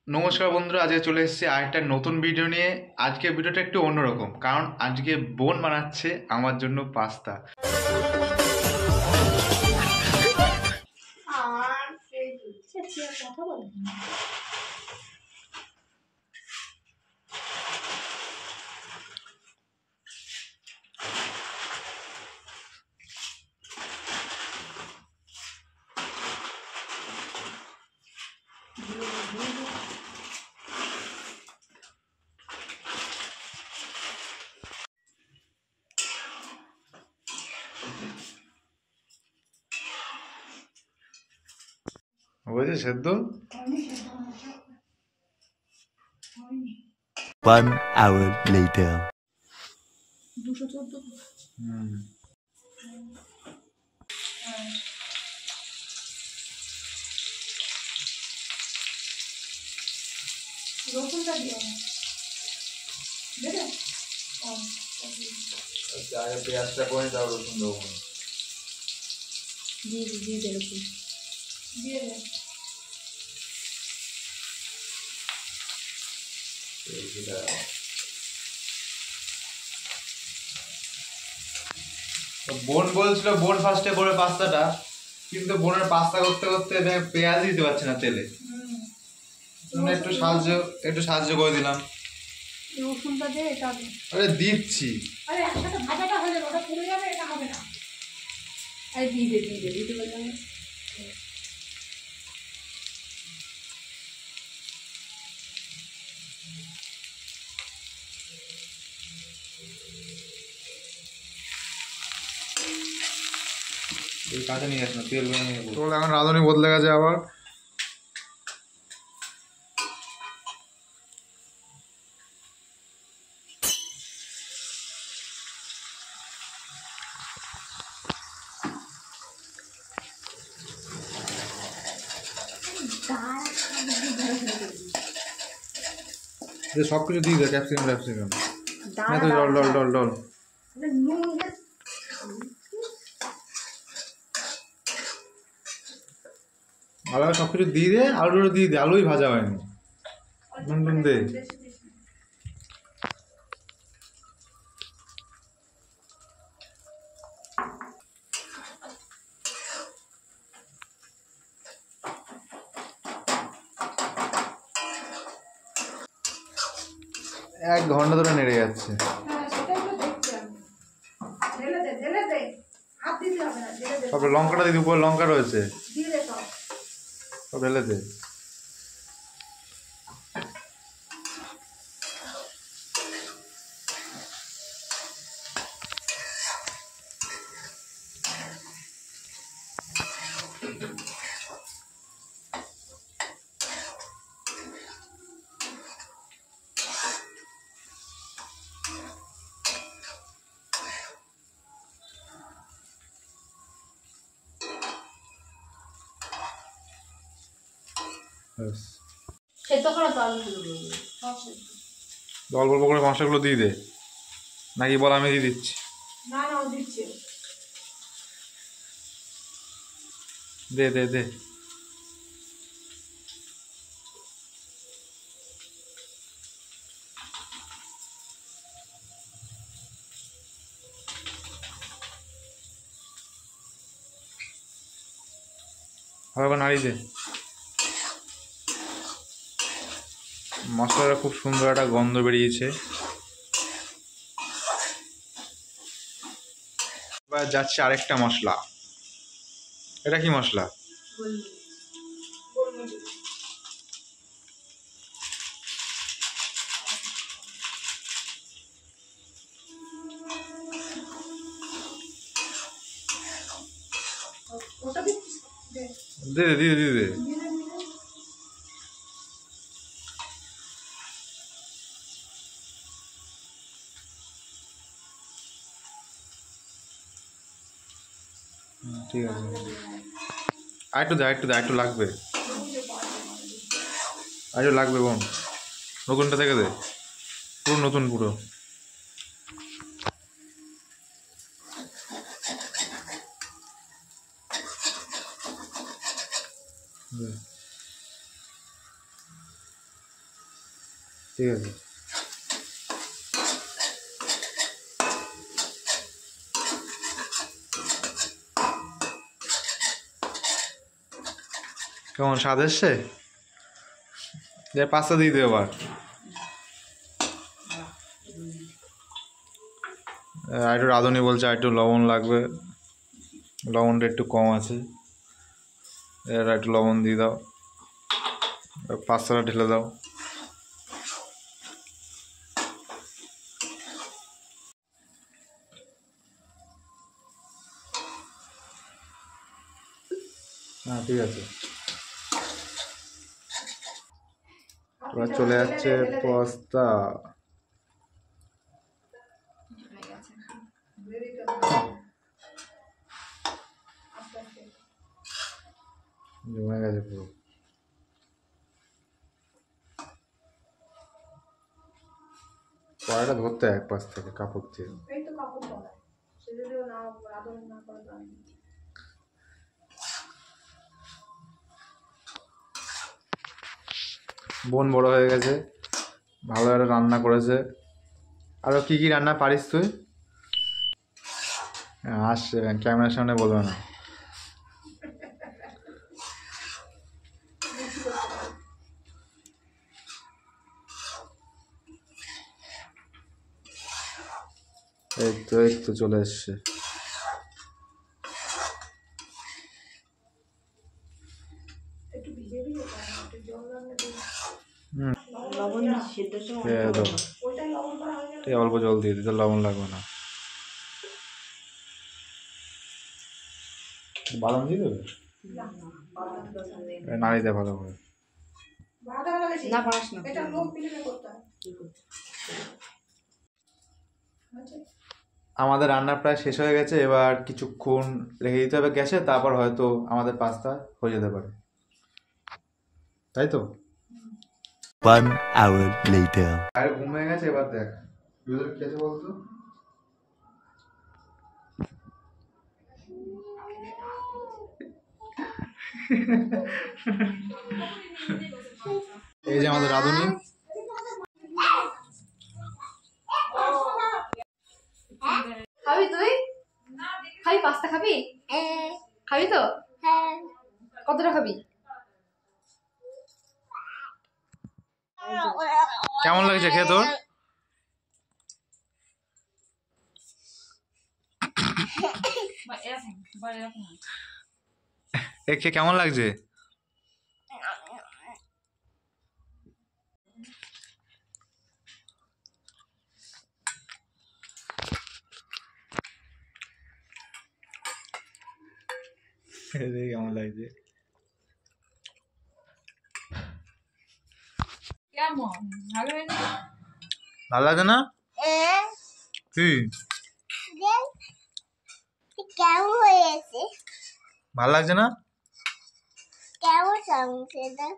নমস্কার বন্ধুরা, আজকে চলে এসেছি আরেকটা নতুন ভিডিও নিয়ে। আজকে ভিডিওটা একটু অন্যরকম, কারণ আজকে বোন বানাচ্ছে আমার জন্য পাস্তা। আর সেই কথা বলে বুঝেছি সেদ্ধ। 1 hour later. 214 রসুনটা দিও না দেবে আগে পেঁয়াজটা করে দাও, রসুন দেবো। দিয়ে দে রসুন দিয়ে দে বোন বলছিল বোন ফার্স্টে করে পাস্তাটা, কিন্তু বোনের পাস্তা করতে করতে পেঁয়াজ দিতে পারছে না তেলে। একটু সাহায্য করে দিলাম। রসুনটা দে এটা দে। আরে দিচ্ছি। আরে একসাথে ভাজাটা হয়ে যাবে, ওটা পুড়ে যাবে, এটা হবে না। আরে দিতে পারলাম না। কাছে নিয়ে আসো, তেল নিয়ে এখন রাঁধুনি বদলে গেছে আবার। সব কিছু দিয়ে দে, ক্যাপসিকাম ডল ডল ডল ডল। ভালো সব কিছু দিয়ে দে, আলুটা দিয়ে দে, আলুই ভাজা হয়নি। নুন টুন দে। এক ঘন্টা ধরে নেড়ে যাচ্ছে। তারপরে লঙ্কাটা দিদি, উপরে লঙ্কা রয়েছে, সব ঢেলে দে। অল্প অল্প করে মশলাগুলো দিয়ে দে, নাকি বল আমি দিয়ে দিচ্ছি? দে দে দে। হালকা নাড়ি দে। মশলাটা খুব সুন্দর একটা গন্ধ বেরিয়েছে। এবার যাচ্ছে আরেকটা মশলা। এটা কি মশলা? দে দে দিয়ে দে। ঠিক আছে, আরেকটু দে, আরেকটু লাগবে, আরেকটু লাগবে বোন। নতুনটা থেকে দে, পুরো নতুন পুরো। ঠিক আছে। কেমন স্বাদ এসছে? যে পাস্তা দিয়ে দিও আবার। আর একটু রাঁধুনি বলছে আর একটু লবণ লাগবে, লবণটা একটু কম আছে, এর একটু লবণ দিয়ে দাও, পাস্তাটা ঢেলে দাও। হ্যাঁ ঠিক আছে। এবার চলে যাচ্ছে পাস্তা। জমে গেছে পুরো। কড়াইটা ধরতে এক পাশ থেকে কাপড় দিয়ে। এই তো কাপড় পরায় সে যদিও না রাঁধুনি না করে তো আমি বোন বড় হয়ে গেছে, ভালো একটা রান্না করেছে। আরো কি কি রান্না পারিস তুই? আসছে ক্যামেরার সামনে বলবে না। এই তো চলে এসছে। একটু ভিজে ভিজে একটু জল রান্না দিই লবণ সিদ্ধ খেয়ে দাও। ওইটাই লবণ করা হয়ে গেল। এই অল্প জল দিয়ে দিতে, লবণ লাগবে না। বাদাম দিয়ে দেবে, নাড়ি দেয় ভালো করে। বাড়াতে হবে বেশি না পারিস না। এটা লোক মিলিয়ে করতে হয়। আচ্ছা আমাদের রান্না প্রায় শেষ হয়ে গেছে, এবার কিছুক্ষণ রেখে দিতে হবে গ্যাসে, তারপর হয়তো আমাদের পাস্তা হয়ে যেতে পারে, তাই তো? 1 hour later. আর ঘুম হয়ে গেছে, এবার দেখ ভিতরে কি আছে বলতো। এই যে আমাদের রাঁধুনি। খাবি তুই? খাবি পাস্তা খাবি? খাবি তো? কতটা খাবি? কেমন লাগছে খেয়ে তোর? এ খেয়ে কেমন লাগছে? কেমন লাগছে? কেমন ভালো হয়নি? ভালো লাগে না? কি কেমন হয়েছে? ভালো লাগছে না? কেমন সমস্যা?